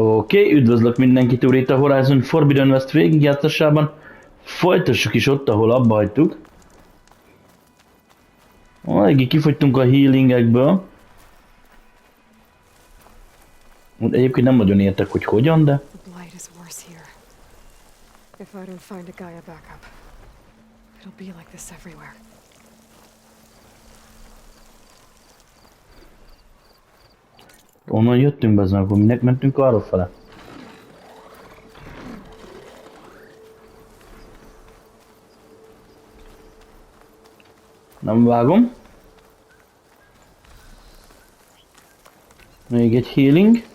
Oké, üdvözlök mindenkit úr itt a Horizon Forbidden West végigjátszásában. Folytassuk is ott, ahol abba hagytuk. Eléggé kifogytunk a healingekből. Egyébként nem nagyon értek, hogy hogyan, de... Onnan jöttünk be, akkor minek mentünk arra fele? Nem vágom. Még egy healing.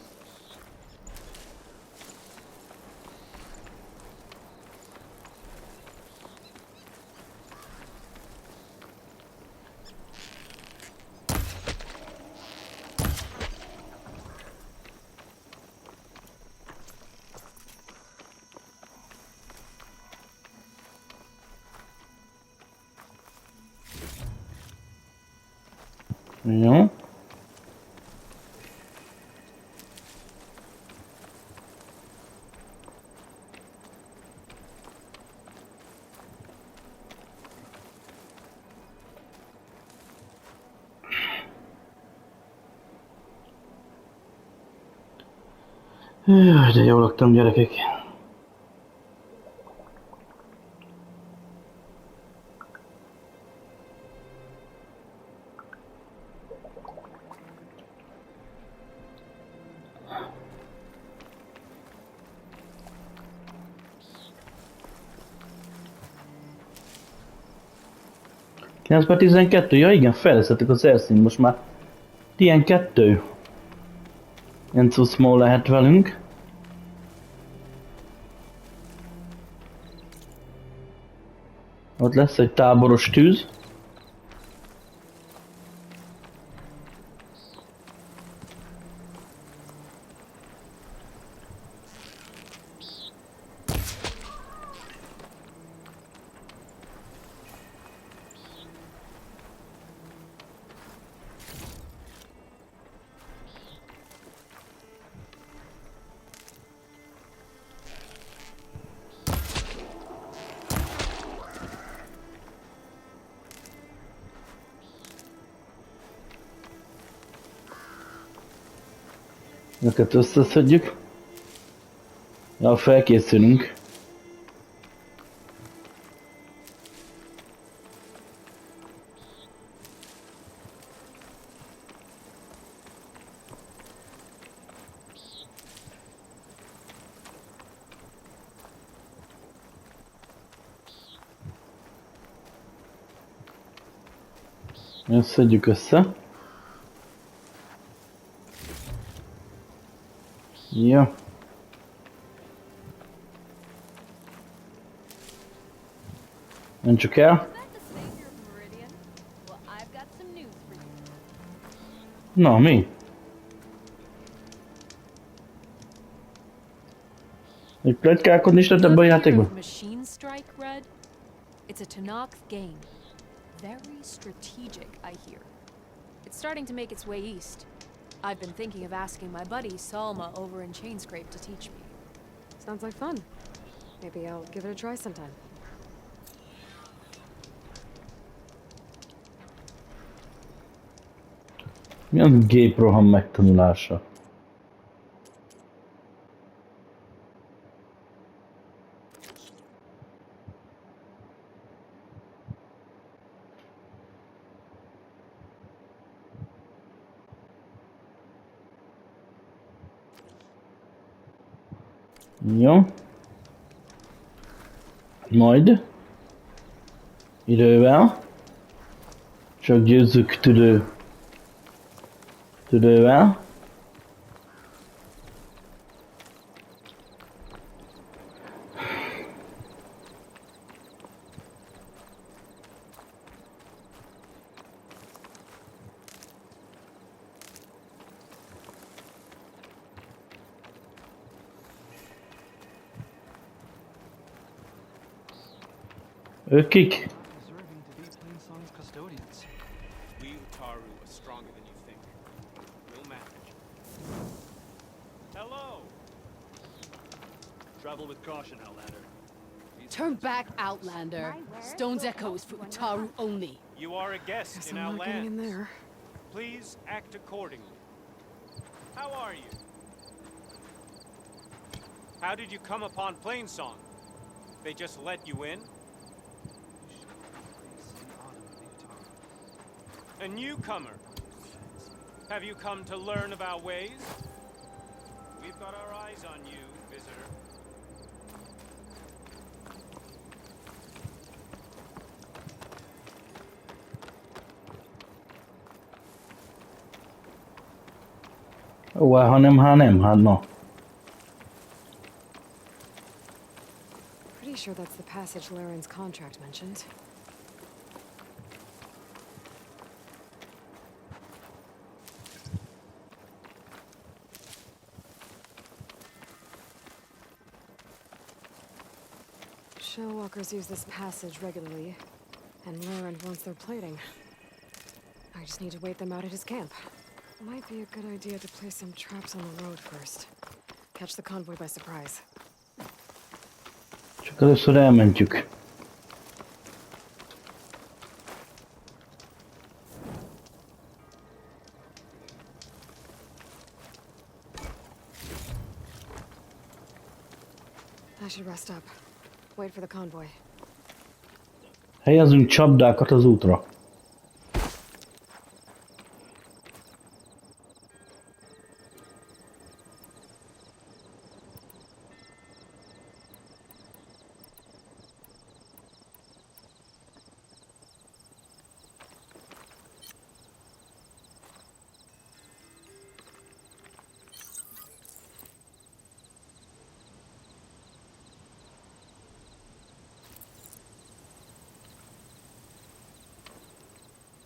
Jó. Jaj, de jól laktam, gyerekek. Ez már 12, ja igen, fejlesztettük az elszínt, most már 12. Ilyen cuszmó lehet velünk. Ott lesz egy táboros tűz. Őket összeszedjük. Ja, felkészülünk. Szedjük össze. Ja. Nem csak el. Na, mi? Egy pletykálkodni is lehet ebben a játékban? It's a Tanakh game. Very strategic, I hear. It's starting to make its way east. I've been thinking of asking my buddy Salma over in Chainscrape to teach me. Sounds like fun. Maybe I'll give it a try sometime. Mi az géproham megtanulása? Jó. Majd idővel csak győzzük tüdővel. Ők kik? Travel with caution, Outlander. Turn back, Outlander. Stone's Echo is for Utaru only. You are a guest Guess in I'm our not getting in lands. there. Please act accordingly. How are you? How did you come upon Plainsong? They just let you in? A newcomer. Have you come to learn of our ways? We've got our eyes on you, visitor. Ó, ha nem, hát no. Pretty sure that's the passage Laren's contract mentioned. Shellwalkers use this passage regularly, and Laren wants their plating. I just need to wait them out at his camp. Might be a good idea to place some traps on the road first. Catch the convoy by surprise. Csak először elmentjük. I should rest up. Wait for the convoy. Helyezünk csapdákat az útra.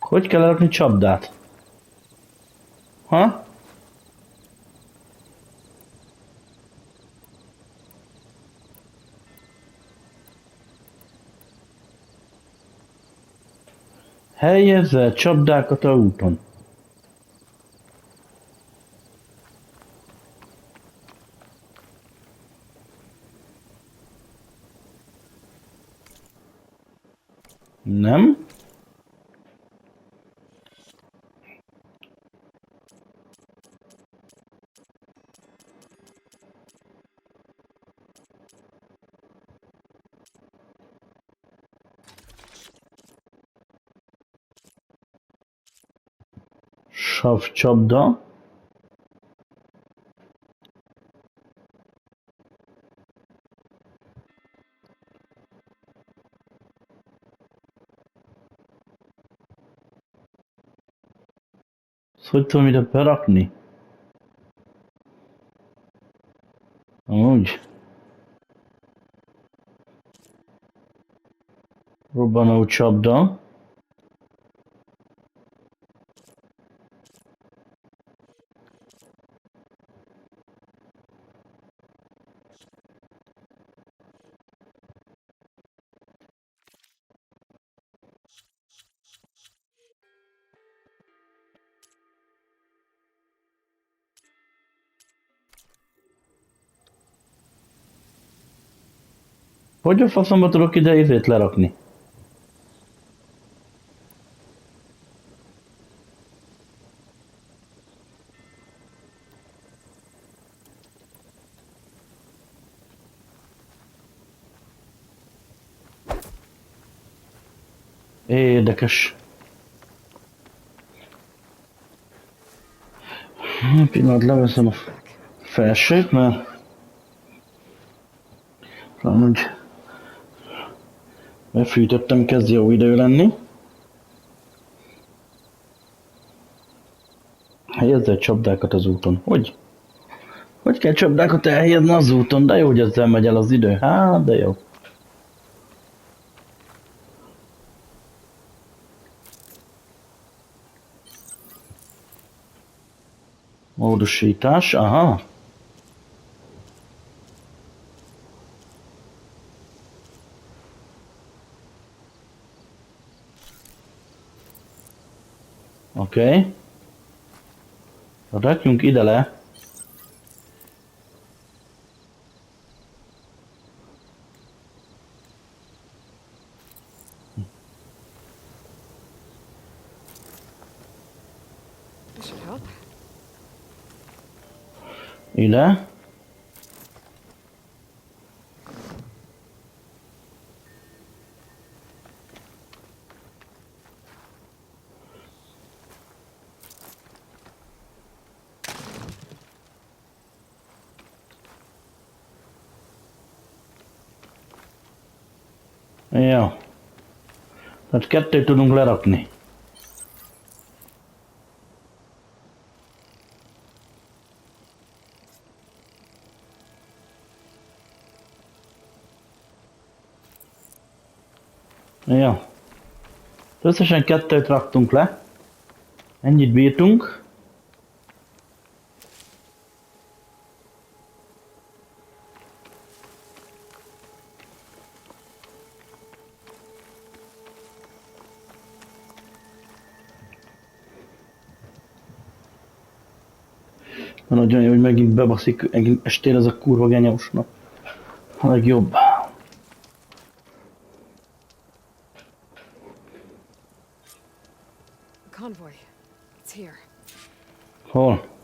Hogy kell lerakni csapdát? Ha? Helyezze csapdákat a úton. Nem? Savcsapda. Ezt hogy tudom ide berakni? Amúgy. Robbanó csapda. Hogy a faszomba tudok ide izét lerakni? Érdekes. Pillanat, leveszem a felsőt, mert amúgy befűtöttem, kezd jó idő lenni. Helyezz egy csapdákat az úton. Hogy? Hogy kell csapdákat elhelyezni az úton? De jó, hogy ezzel megy el az idő. Hát, de jó. Módosítás, aha. Oké. Rakjunk ide le. Ide. Jó. Tehát 2 tudunk lerakni. Jó. Összesen 2 raktunk le. Ennyit bírtunk. Nagyon jó, hogy megint bebaszik estére ez a kurva genyós nap. A legjobb. Convoy. It's here. Hol?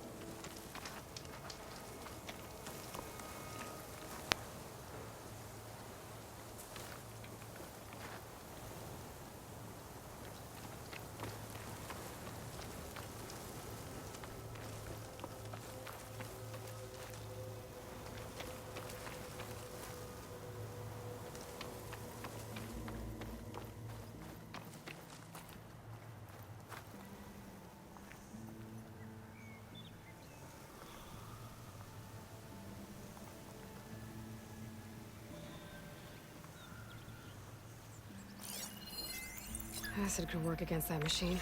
Acid could work against that machine.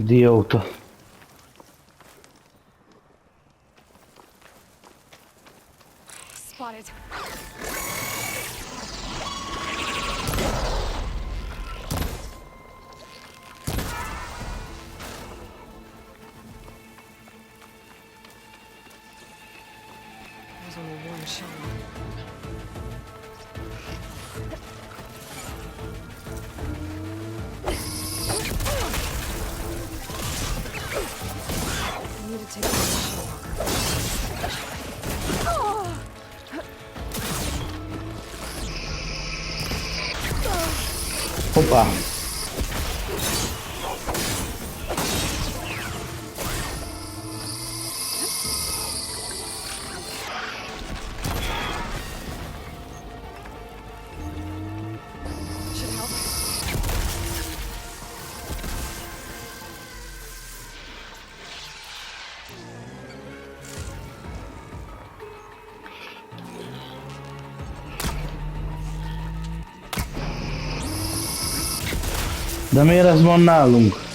Idióta. Spotted. There's only one shot. I need to take this shot. Hoppá. Should help. De miért ez van nálunk?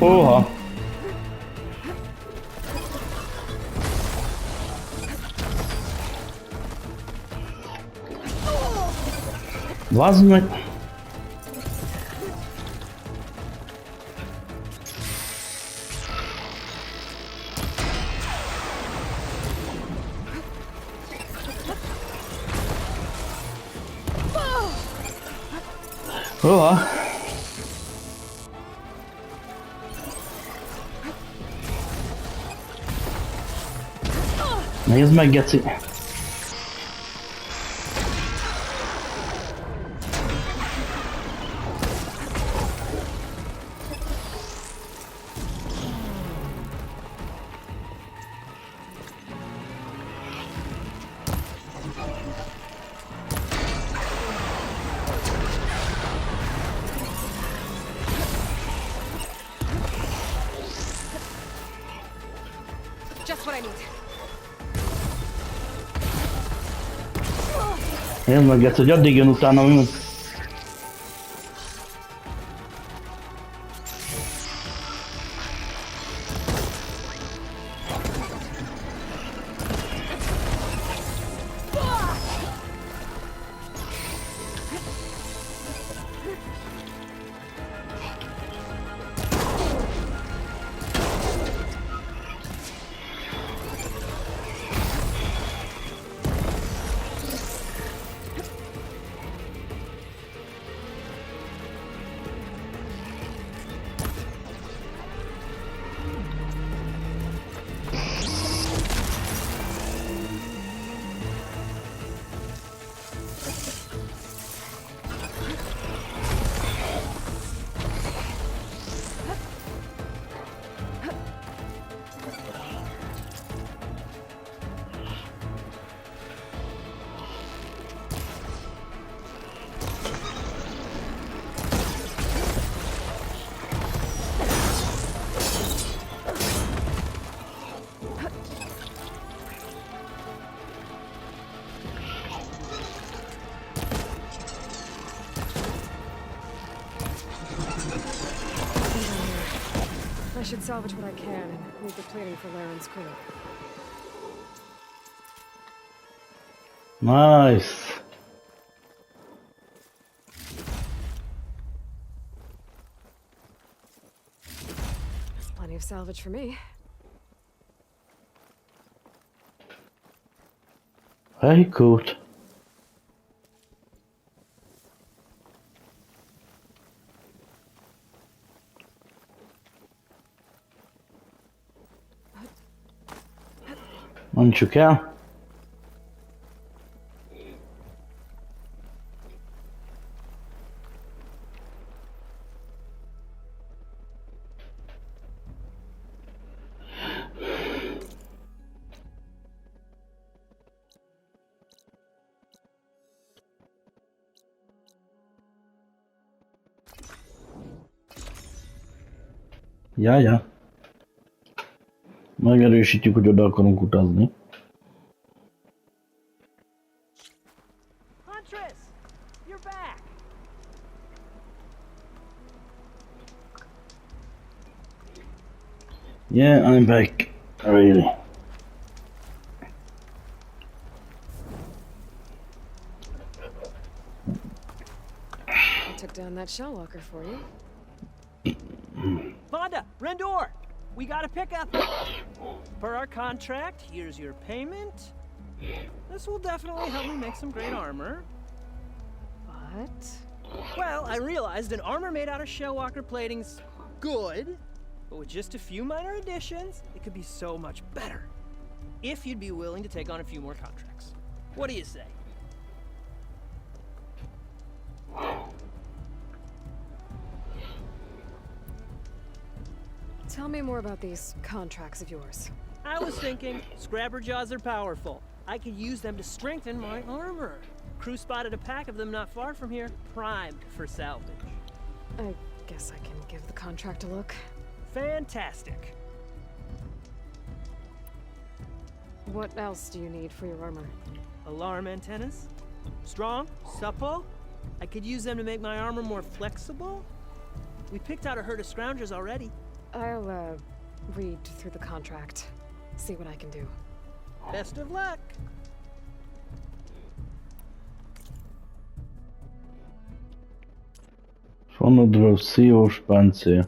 Oha! Vazd meg! Ja. Nézd meg, geci! Just what I need. Nézd meg, geci, hogy addig jön utána, mi I should salvage what I can and leave the plating for Laren's crew. Nice. That's plenty of salvage for me. Very good. Mondjuk el. Ja. Megerősítjük, hogy oda akarunk utazni. You're back. Yeah, I'm back. Really. I took down that shell walker for you. Vonda, Rendor, we got a pickup. Per our contract, here's your payment. This will definitely help me make some great armor. But Well, I realized an armor made out of shellwalker plating's good, but with just a few minor additions, it could be so much better. If you'd be willing to take on a few more contracts. What do you say? tell me more about these contracts of yours. I was thinking, scrapper jaws are powerful. I could use them to strengthen my armor. Crew spotted a pack of them not far from here, primed for salvage. I guess I can give the contract a look. Fantastic. What else do you need for your armor? Alarm antennas? Strong, supple. I could use them to make my armor more flexible. We picked out a herd of scroungers already. I'll, read through the contract. See what I can do. Best of luck. Fonodrosiós páncél.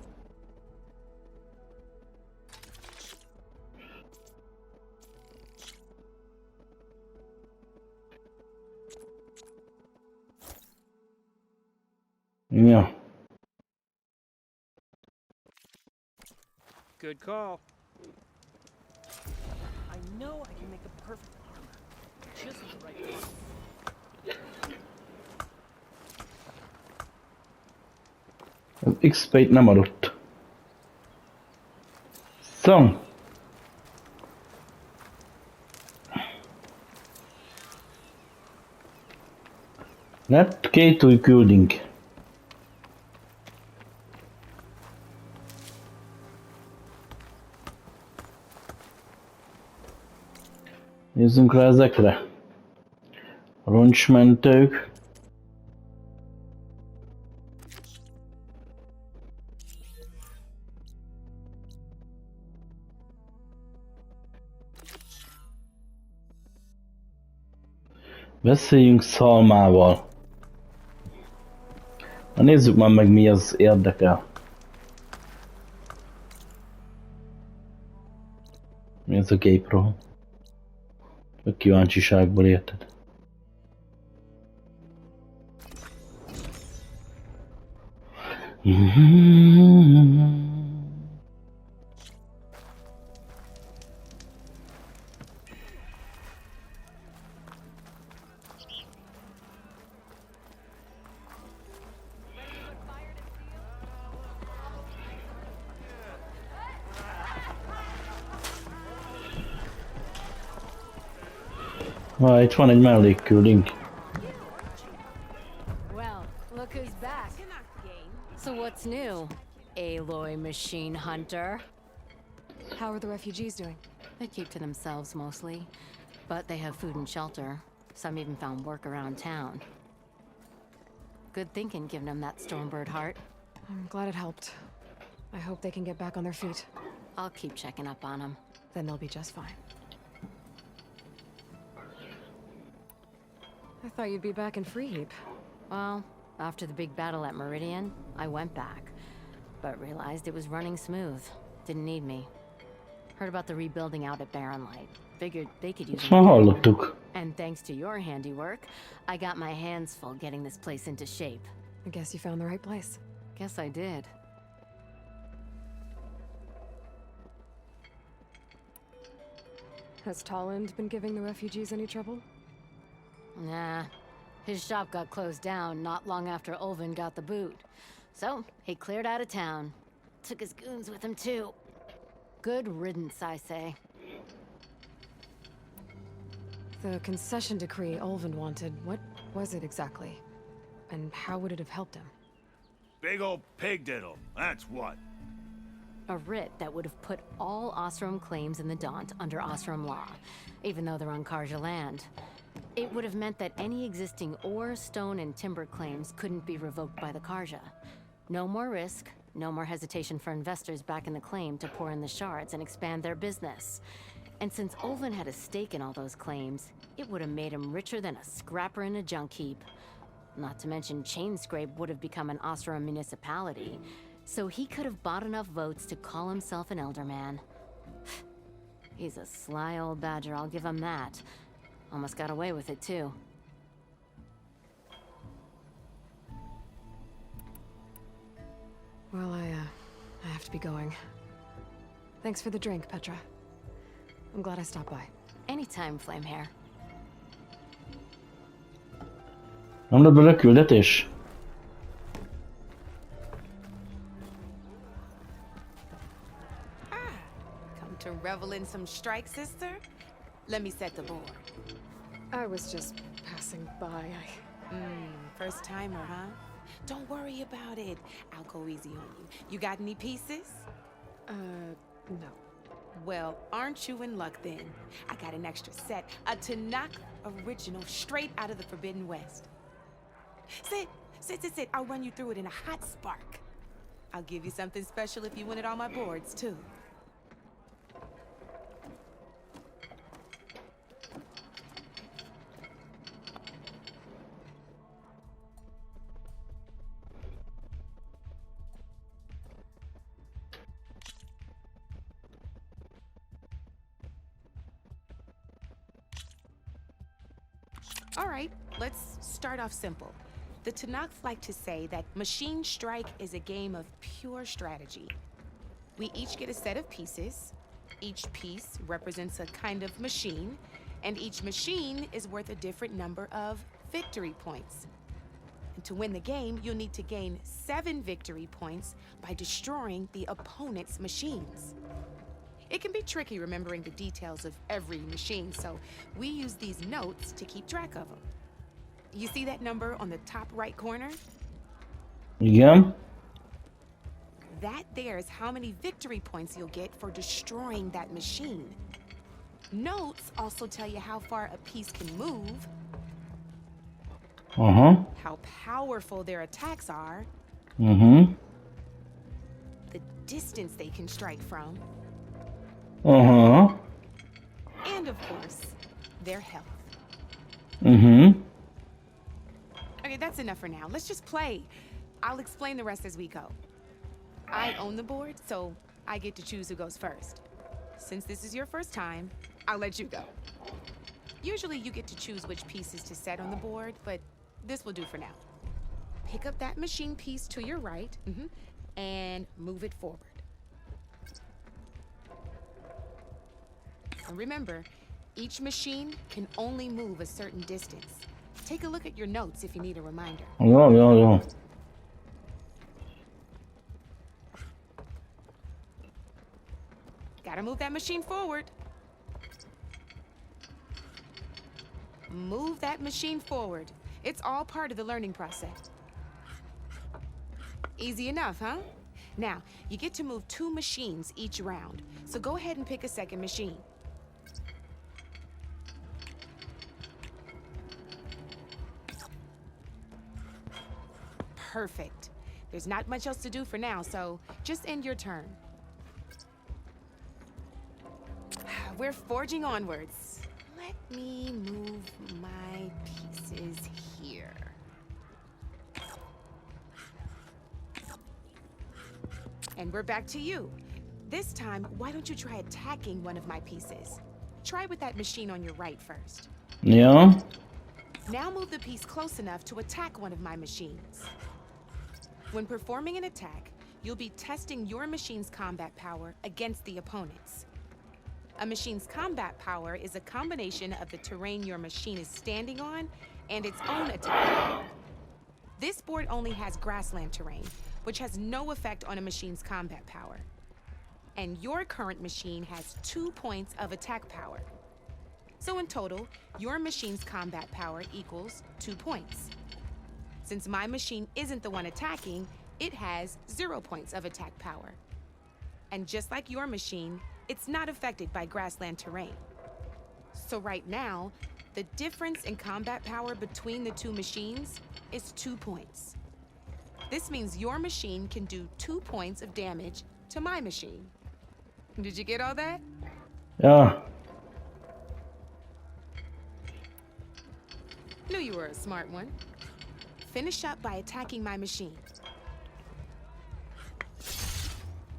Mi a Good call. I know I can make the perfect armor. Just the right one. Az XP-t nem adott. So. Lett 2 új küldünk. Nézzünk rá ezekre. Roncsmentők. Beszéljünk Szalmával. Na nézzük már meg, mi az érdekel. Mi ez a gépről? A kíváncsiságból érted. Itt van egy mellékküldünk. Well, look who's back. So what's new, Aloy machine hunter? How are the refugees doing? They keep to themselves mostly, but they have food and shelter. Some even found work around town. Good thinking, giving them that Stormbird heart. I'm glad it helped. I hope they can get back on their feet. I'll keep checking up on them. Then they'll be just fine. I thought you'd be back in Freeheap. Well, after the big battle at Meridian, I went back, but realized it was running smooth. Didn't need me. Heard about the rebuilding out at Barren Light. Figured they could use Ezt már hallottuk. And thanks to your handiwork, I got my hands full getting this place into shape. I guess you found the right place. Guess I did. Has Tolland been giving the refugees any trouble? Nah. His shop got closed down not long after Ulvin got the boot. So, he cleared out of town. Took his goons with him, too. Good riddance, I say. The concession decree Ulvin wanted, what was it exactly? And how would it have helped him? Big old pig diddle, that's what. A writ that would have put all Osram claims in the Daunt under Osram law, even though they're on Karja land. It would have meant that any existing ore, stone, and timber claims couldn't be revoked by the Karja. No more risk, no more hesitation for investors backing the claim to pour in the shards and expand their business. And since Ulvin had a stake in all those claims, it would have made him richer than a scrapper in a junk heap. Not to mention Chainscrape would have become an Osram municipality, so he could have bought enough votes to call himself an Elderman. He's a sly old badger, I'll give him that. Almost got away with it, too. Well, I have to be going. Thanks for the drink, Petra. I'm glad I stopped by. Anytime, Flamehair. Nem lett bele küldetés? Come to revel in some strike, sister? Let me set the board. I was just passing by. First timer, huh? Don't worry about it. I'll go easy on you. You got any pieces? No. Well, aren't you in luck then? I got an extra set, a Tanakh original straight out of the Forbidden West. Sit. I'll run you through it in a hot spark. I'll give you something special if you win it on my boards, too. All right, let's start off simple. The Tanakhs like to say that Machine Strike is a game of pure strategy. We each get a set of pieces. Each piece represents a kind of machine, and each machine is worth a different number of victory points. And to win the game, you'll need to gain 7 victory points by destroying the opponent's machines. It can be tricky remembering the details of every machine, so we use these notes to keep track of them. You see that number on the top right corner? Igen. That there is how many victory points you'll get for destroying that machine. Notes also tell you how far a piece can move, how powerful their attacks are, the distance they can strike from, and of course, their health. Okay, that's enough for now. Let's just play. I'll explain the rest as we go. I own the board, so I get to choose who goes first. Since this is your first time, I'll let you go. Usually you get to choose which pieces to set on the board, but this will do for now. Pick up that machine piece to your right, and move it forward. And remember, each machine can only move a certain distance. Take a look at your notes if you need a reminder. Ja. Gotta move that machine forward. Move that machine forward. It's all part of the learning process. Easy enough, huh? Now, you get to move 2 machines each round, so go ahead and pick a second machine. Perfect. There's not much else to do for now, so just end your turn. We're forging onwards. Let me move my pieces here. And we're back to you. This time, why don't you try attacking one of my pieces? Try with that machine on your right first. Ja. Now move the piece close enough to attack one of my machines. When performing an attack, you'll be testing your machine's combat power against the opponent's. A machine's combat power is a combination of the terrain your machine is standing on and its own attack. This board only has grassland terrain, which has no effect on a machine's combat power. And your current machine has 2 points of attack power. So in total, your machine's combat power equals 2 points. Since my machine isn't the one attacking, it has 0 points of attack power. And just like your machine, it's not affected by grassland terrain. So right now, the difference in combat power between the 2 machines is 2 points. This means your machine can do 2 points of damage to my machine. Did you get all that? Ja. Knew you were a smart one. Finish up by attacking my machine.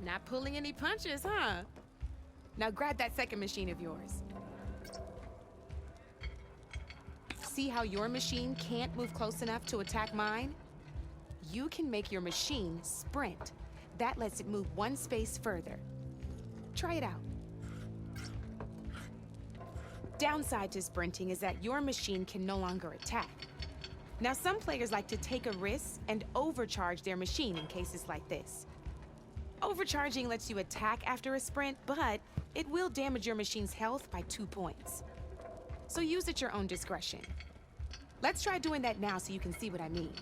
Not pulling any punches, huh? Now grab that second machine of yours. See how your machine can't move close enough to attack mine? You can make your machine sprint. That lets it move 1 space further. Try it out. Downside to sprinting is that your machine can no longer attack. Now, some players like to take a risk and overcharge their machine in cases like this. Overcharging lets you attack after a sprint, but it will damage your machine's health by 2 points. So use at your own discretion. Let's try doing that now so you can see what I mean.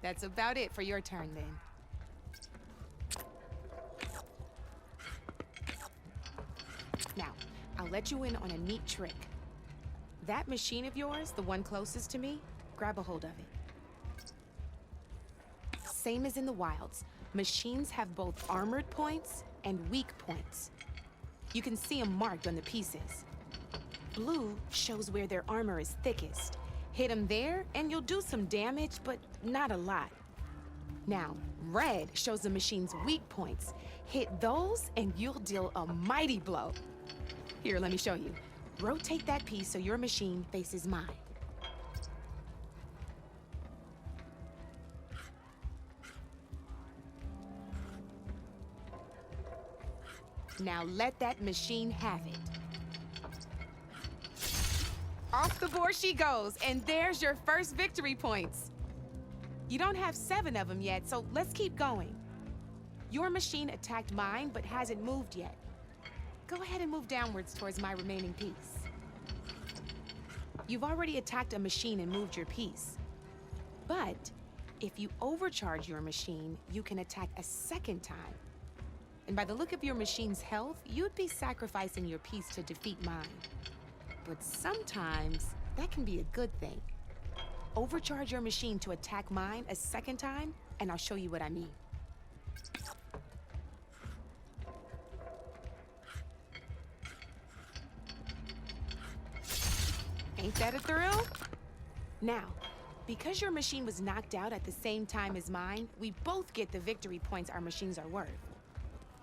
That's about it for your turn, then. Now, I'll let you in on a neat trick. That machine of yours, the one closest to me, grab a hold of it. Same as in the wilds, machines have both armored points and weak points. You can see them marked on the pieces. Blue shows where their armor is thickest. Hit them there, and you'll do some damage, but not a lot. Now, red shows the machine's weak points. Hit those, and you'll deal a mighty blow. Here, let me show you. Rotate that piece so your machine faces mine. Now let that machine have it. Off the board she goes, and there's your first victory points. You don't have 7 of them yet, so let's keep going. Your machine attacked mine, but hasn't moved yet. Go ahead and move downwards towards my remaining piece. You've already attacked a machine and moved your piece. But if you overcharge your machine, you can attack a second time. And by the look of your machine's health, you'd be sacrificing your piece to defeat mine. But sometimes, that can be a good thing. Overcharge your machine to attack mine a second time, and I'll show you what I mean. Ain't that a thrill? Now, because your machine was knocked out at the same time as mine, we both get the victory points our machines are worth.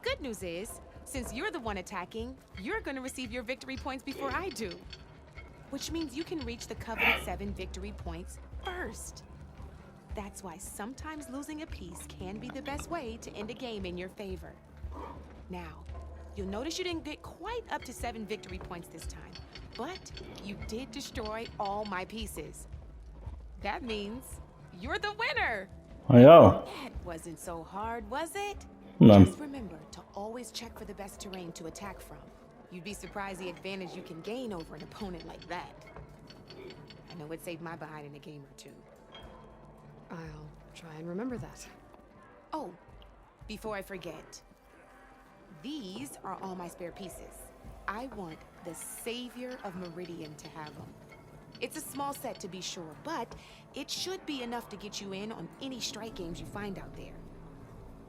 Good news is, since you're the one attacking, you're gonna receive your victory points before I do. Which means you can reach the coveted 7 victory points first. That's why sometimes losing a piece can be the best way to end a game in your favor. Now, you'll notice you didn't get quite up to 7 victory points this time, but you did destroy all my pieces. That means you're the winner! Ja. That wasn't so hard, was it? Nem. Just remember to always check for the best terrain to attack from. You'd be surprised the advantage you can gain over an opponent like that. I know it saved my behind in a game or two. I'll try and remember that. Oh, before I forget. These are all my spare pieces. I want the Savior of Meridian to have them. It's a small set to be sure, but it should be enough to get you in on any strike games you find out there.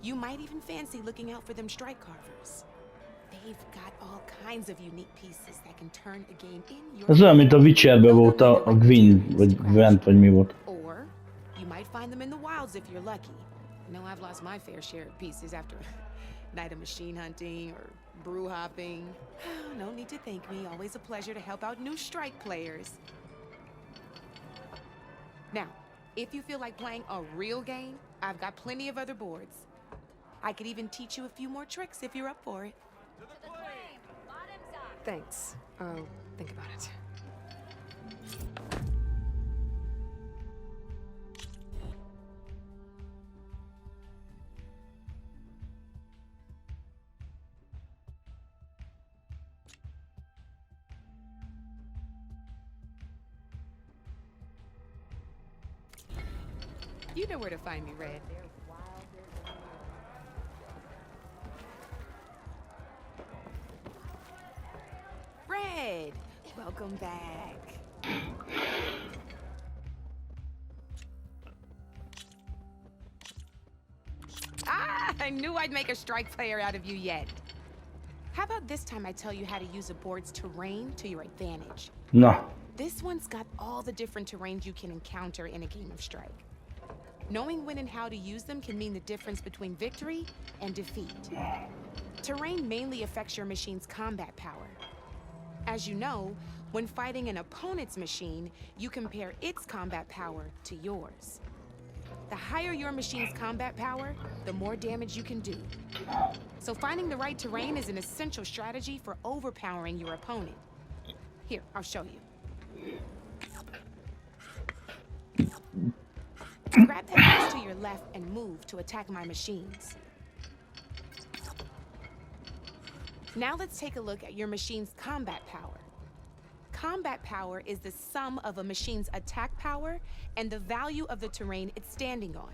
You might even fancy looking out for them strike carvers. They've got all kinds of unique pieces that can turn a game in your Ez olyan, mint a Witcherben volt a Gwyn, vagy Gwent, vagy mi volt. Or you might find them in the wilds if you're lucky. I know I've lost my fair share of pieces after a night of machine hunting or brew hopping. No need to thank me. Always a pleasure to help out new strike players. Now, if you feel like playing a real game, I've got plenty of other boards. I could even teach you a few more tricks if you're up for it. Thanks. I'll think about it. You know where to find me, Red. Red! Welcome back. I knew I'd make a strike player out of you yet. How about this time I tell you how to use a board's terrain to your advantage? Na, This one's got all the different terrains you can encounter in a game of Strike. Knowing when and how to use them can mean the difference between victory and defeat. Terrain mainly affects your machine's combat power. As you know, when fighting an opponent's machine, you compare its combat power to yours. The higher your machine's combat power, the more damage you can do. So finding the right terrain is an essential strategy for overpowering your opponent. Here, I'll show you. Grab that piece to your left and move to attack my machines. Now let's take a look at your machine's combat power. Combat power is the sum of a machine's attack power and the value of the terrain it's standing on.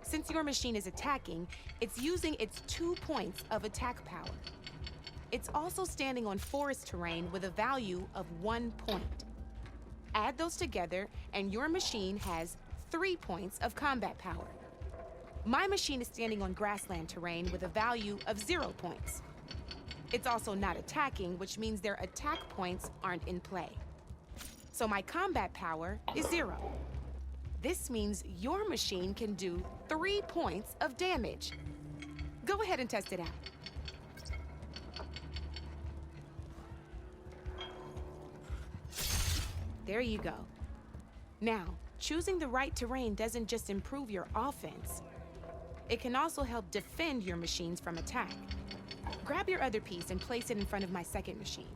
Since your machine is attacking, it's using its 2 points of attack power. It's also standing on forest terrain with a value of 1 point. Add those together and your machine has 3 points of combat power. My machine is standing on grassland terrain with a value of 0 points. It's also not attacking, which means their attack points aren't in play. So my combat power is 0. This means your machine can do 3 points of damage. Go ahead and test it out. There you go. Now, choosing the right terrain doesn't just improve your offense. It can also help defend your machines from attack. Grab your other piece and place it in front of my second machine.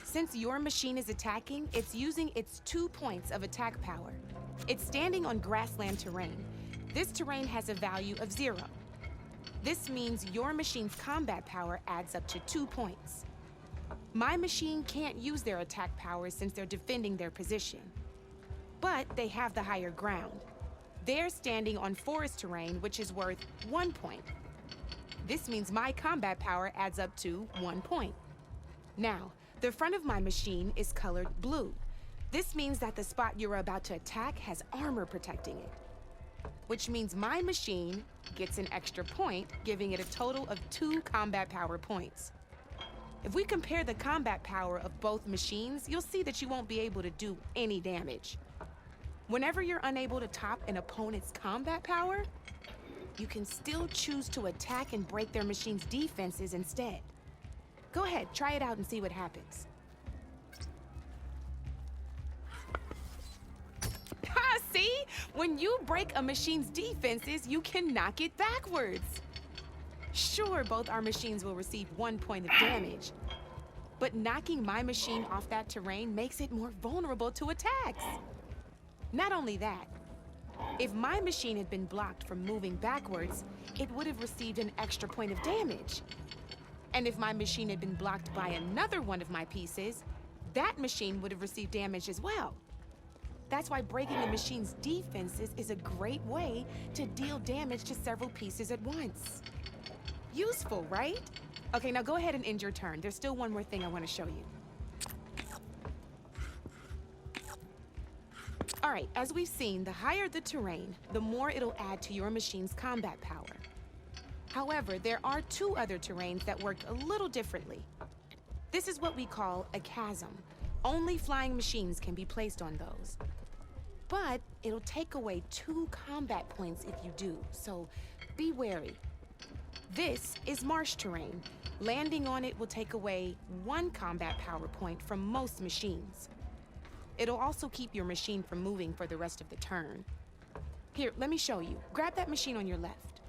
Since your machine is attacking, it's using its 2 points of attack power. It's standing on grassland terrain. This terrain has a value of 0. This means your machine's combat power adds up to 2 points. My machine can't use their attack powers since they're defending their position. But they have the higher ground. They're standing on forest terrain, which is worth 1 point. This means my combat power adds up to 1 point. Now, the front of my machine is colored blue. This means that the spot you're about to attack has armor protecting it, which means my machine gets an extra point, giving it a total of 2 combat power points. If we compare the combat power of both machines, you'll see that you won't be able to do any damage. Whenever you're unable to top an opponent's combat power, you can still choose to attack and break their machine's defenses instead. Go ahead, try it out and see what happens. Ha, see? When you break a machine's defenses, you can knock it backwards. Sure, both our machines will receive 1 point of damage, but knocking my machine off that terrain makes it more vulnerable to attacks. Not only that, if my machine had been blocked from moving backwards, it would have received an extra point of damage. And if my machine had been blocked by another one of my pieces, that machine would have received damage as well. That's why breaking a machine's defenses is a great way to deal damage to several pieces at once. Useful, right? Okay, now go ahead and end your turn. There's still one more thing I want to show you. All right, as we've seen, the higher the terrain, the more it'll add to your machine's combat power. However, there are 2 other terrains that work a little differently. This is what we call a chasm. Only flying machines can be placed on those. But it'll take away 2 combat points if you do, so be wary. This is marsh terrain. Landing on it will take away 1 combat power point from most machines. It'll also keep your machine from moving for the rest of the turn. Here, let me show you. Grab that machine on your left.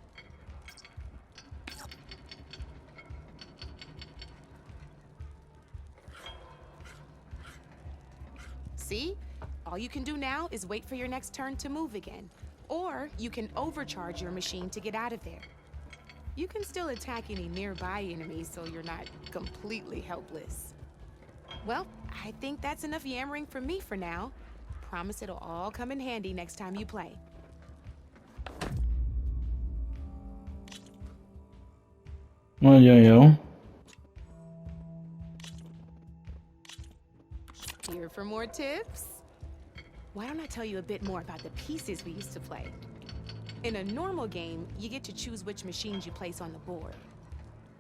See? All you can do now is wait for your next turn to move again. Or you can overcharge your machine to get out of there. You can still attack any nearby enemies so you're not completely helpless. Well, I think that's enough yammering from me for now. Promise it'll all come in handy next time you play. Yo. Here for more tips? Why don't I tell you a bit more about the pieces we used to play? In a normal game, you get to choose which machines you place on the board.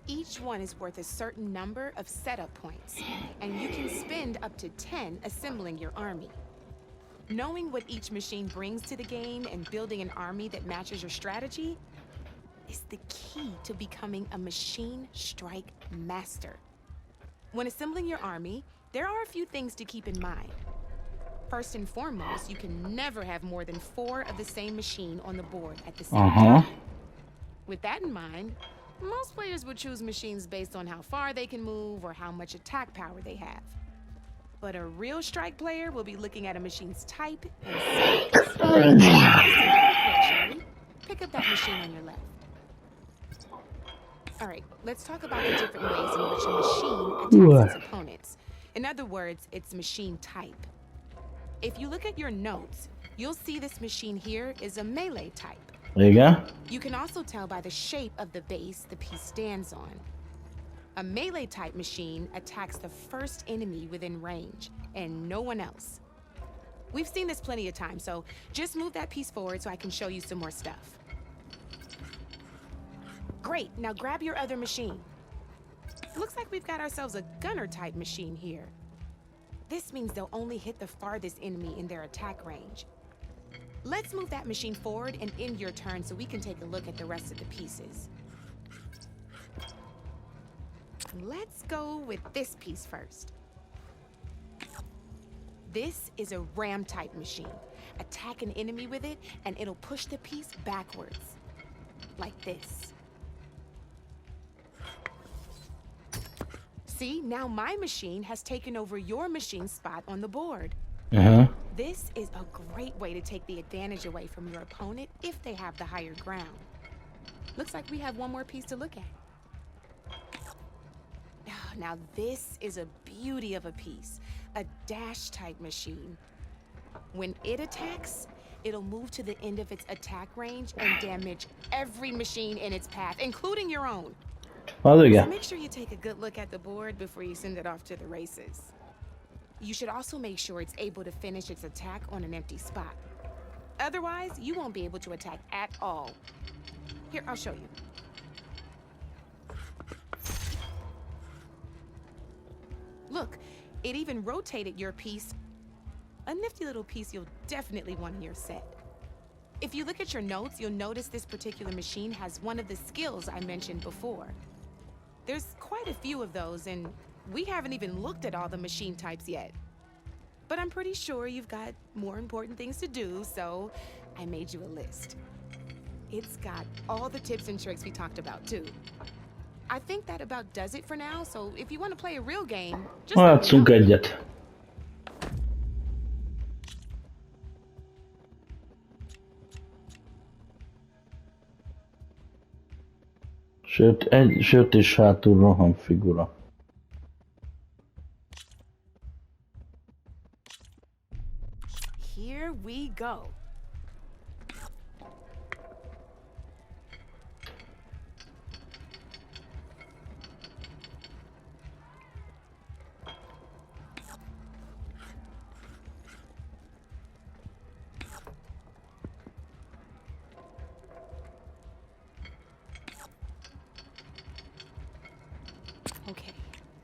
Each one is worth a certain number of setup points, and you can spend up to 10 assembling your army. Knowing what each machine brings to the game and building an army that matches your strategy is the key to becoming a machine strike master. When assembling your army, there are a few things to keep in mind. First and foremost, you can never have more than 4 of the same machine on the board at the same time. With that in mind, most players would choose machines based on how far they can move or how much attack power they have. But a real strike player will be looking at a machine's type and size. Pick up that machine on your left. All right, let's talk about the different ways in which a machine attacks its opponents. In other words, its machine type. If you look at your notes, you'll see this machine here is a melee type. There you go. You can also tell by the shape of the base the piece stands on. A melee type machine attacks the first enemy within range, and no one else. We've seen this plenty of times, so just move that piece forward so I can show you some more stuff. Great, now grab your other machine. It looks like we've got ourselves a gunner type machine here. This means they'll only hit the farthest enemy in their attack range. Let's move that machine forward and end your turn so we can take a look at the rest of the pieces. Let's go with this piece first. This is a ram-type machine. Attack an enemy with it, and it'll push the piece backwards. Like this. See, now my machine has taken over your machine's spot on the board. This is a great way to take the advantage away from your opponent if they have the higher ground. Looks like we have one more piece to look at. Now this is a beauty of a piece, a dash-type machine. When it attacks, it'll move to the end of its attack range and damage every machine in its path, including your own. So make sure you take a good look at the board before you send it off to the races. You should also make sure it's able to finish its attack on an empty spot. Otherwise, you won't be able to attack at all. Here, I'll show you. Look, it even rotated your piece. A nifty little piece you'll definitely want in your set. If you look at your notes, you'll notice this particular machine has one of the skills I mentioned before. There's quite a few of those, and we haven't even looked at all the machine types yet. But I'm pretty sure you've got more important things to do, so I made you a list. It's got all the tips and tricks we talked about, too. I think that about does it for now, so if you want to play a real game, just Játszunk egyet. Sőt és hátul rohan figura. Here we go. Okay,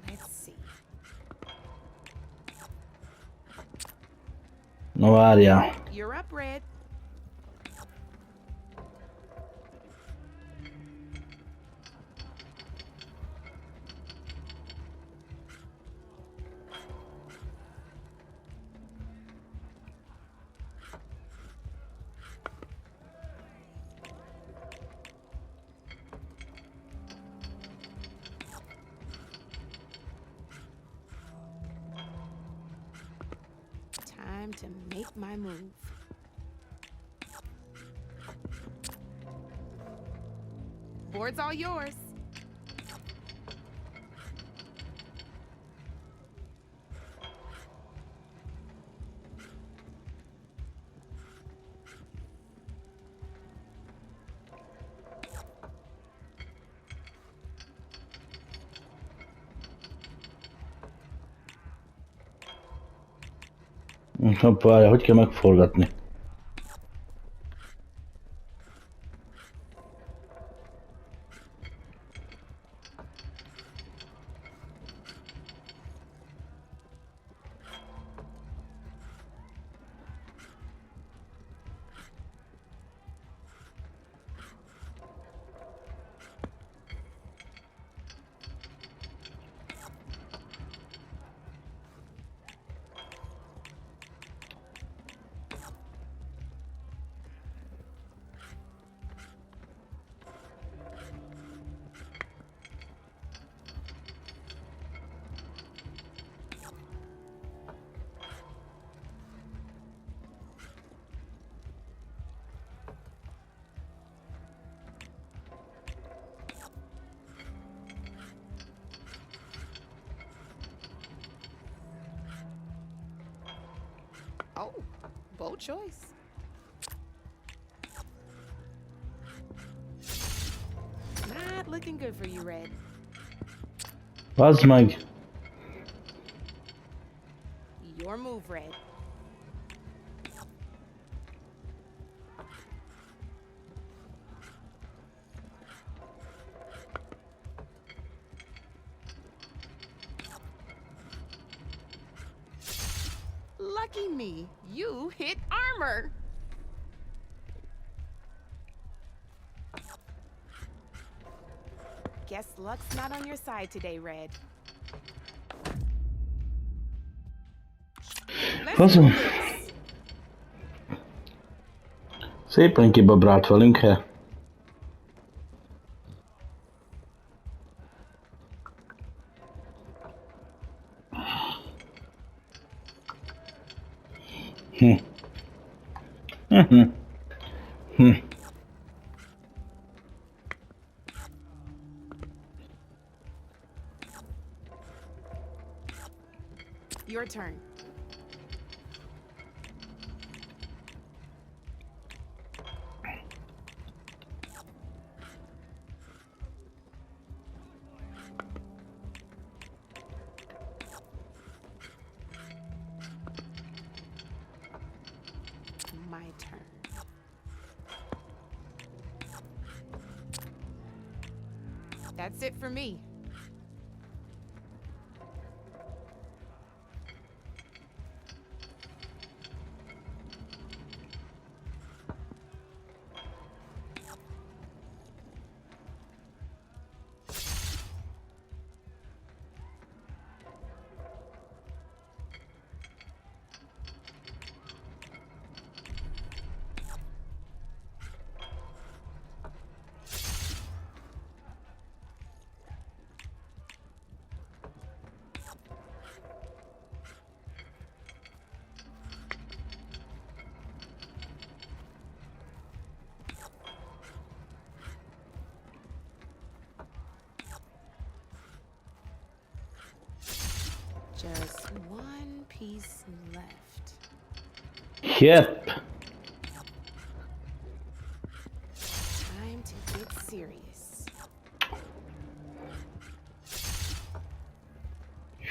let's see. Na várjál. You're up, Red. Time to make my move. Board's all yours. Várjál, hogy kell megforgatni? Oh, bold choice. Not looking good for you, Red. Bazd meg! Your move, Red. Lucky me, you hit armor. Guess luck's not on your side today, Red. Let's Faszom. Szépen kibabrált velünk, he? Your turn. My turn. That's it for me. Just one piece left. Yep. Time to get serious.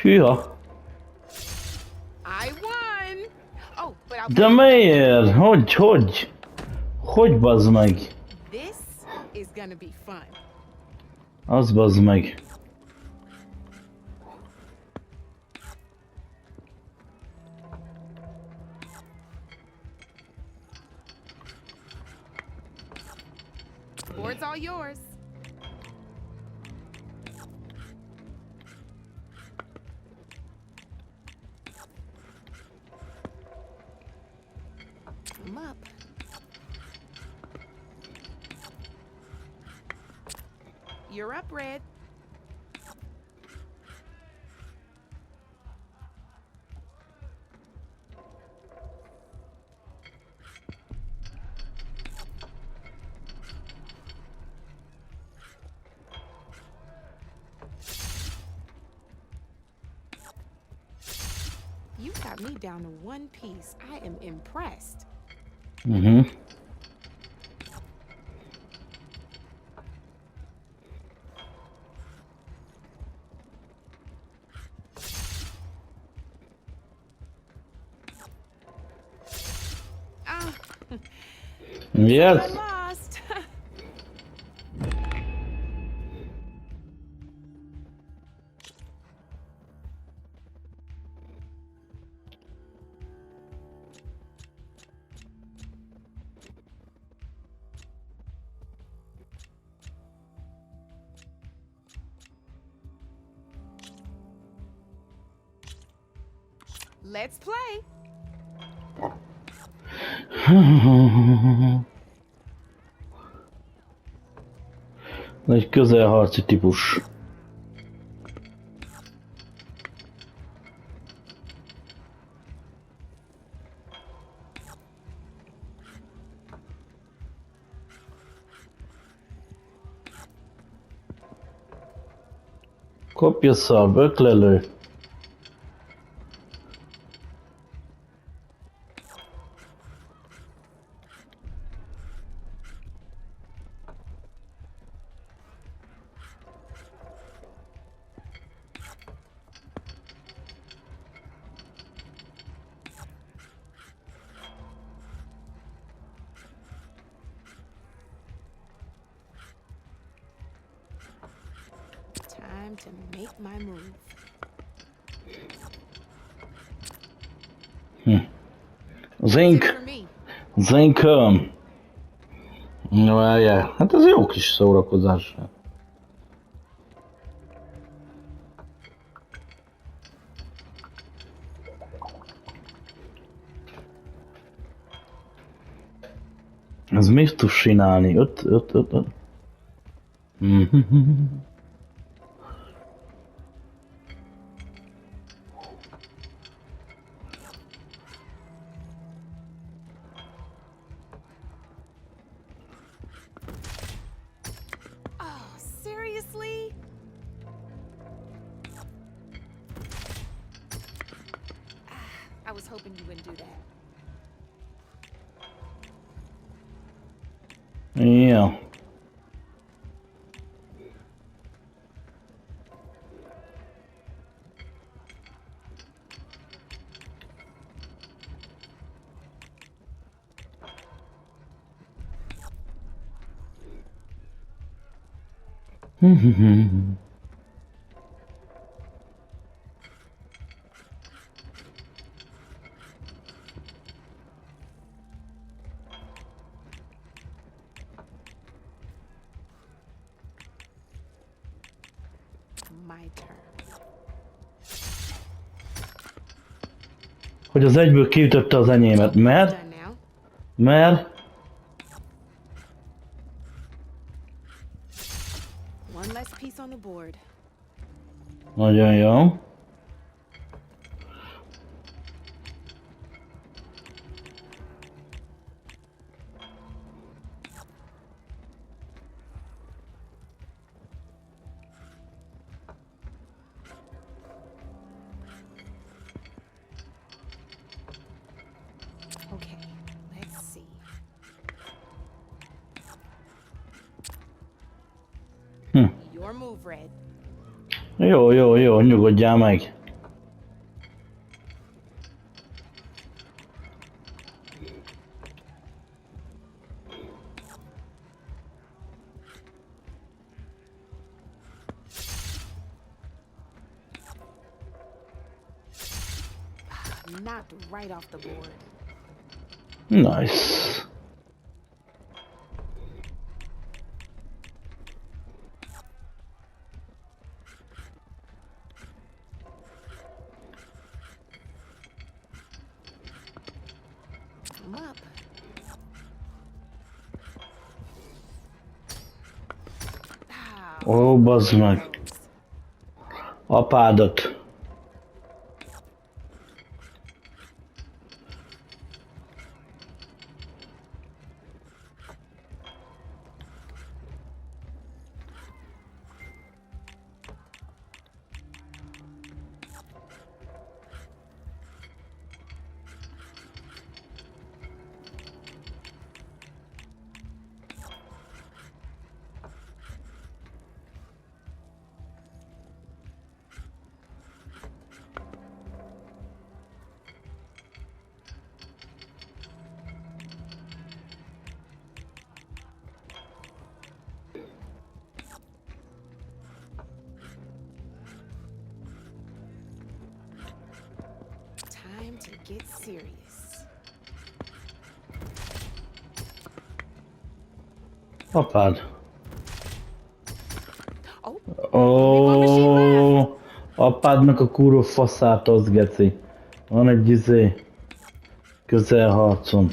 Hűha. I won! Oh, but I'll De miért? Hogy? Hogy bazd meg? This is gonna be fun. Az bazd meg. Board's all yours. I'm up. You're up, Red. You got me down to one piece. I am impressed. Mhm. Ah, I Yes. lost. Let's play. Egy közelharci típus. Kopja szar, öklelő. Time to make my move. Zink, For me. zinköm. No, várjál, hát ez jó kis szórakozás. Ez mit tud csinálni? Öt. Mhm. Oh, seriously? I was hoping you wouldn't do that. Ja. My turn. Hogy az egyből kiütötte az enyémet, mert... Done now. Mert... One less piece on the board. Nagyon jó. Okay, let's see. Your move, Red. Jó, nyugodjál meg. Knocked right off the board. Nice. I'm up. Ó, bazd meg. Apádat. Time to get serious. Apád. Oh, Ó, apádnak a kurva faszát az, geci. Van egy közelharcon.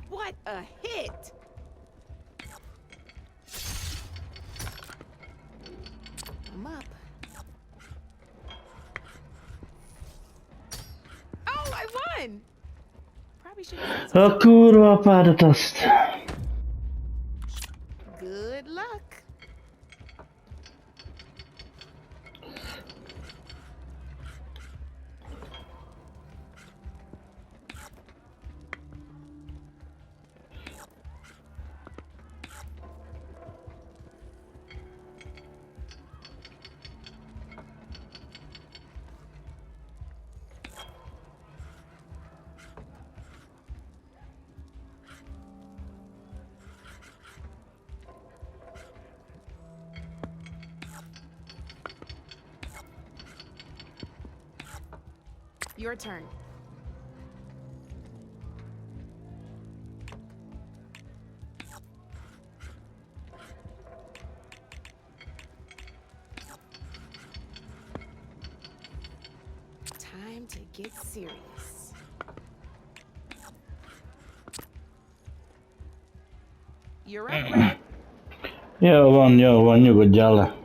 what a hit! I'm up. Oh, I won! Probably should have. A kurva apádat azt. Good luck. Your turn. get serious. You're up, Red. Jó van, nyugodjál le.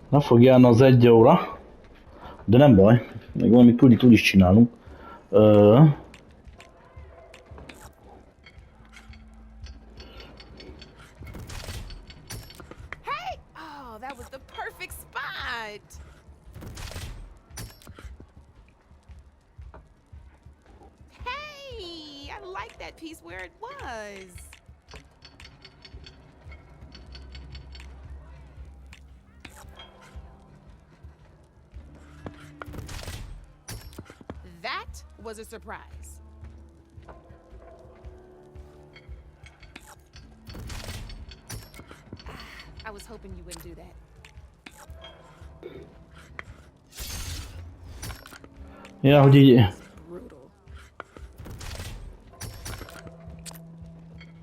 Na fog járni az 1 óra, de nem baj, még valami pulit is csinálunk. Hey! Oh, that was the perfect spot. Hey! I like that piece where it was. That was a surprise. I was hoping you wouldn't do that. Ja, hogy így... Brutal.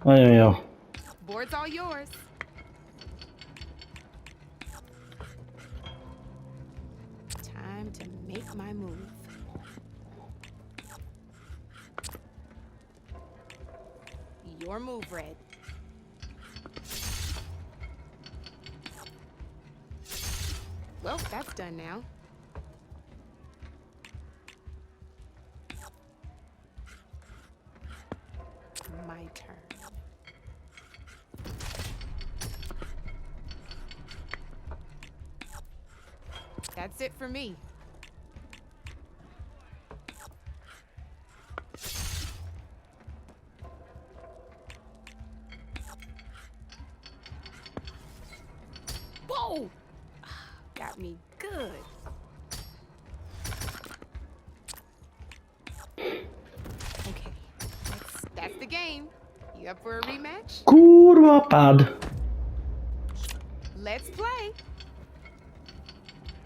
Nagyon jó. Board's all yours. Time to make my move. Your move, Red. Well, that's done now. My turn. That's it for me. Whoa! Got me good. Okay, that's the game. You up for a rematch? Kurva apád!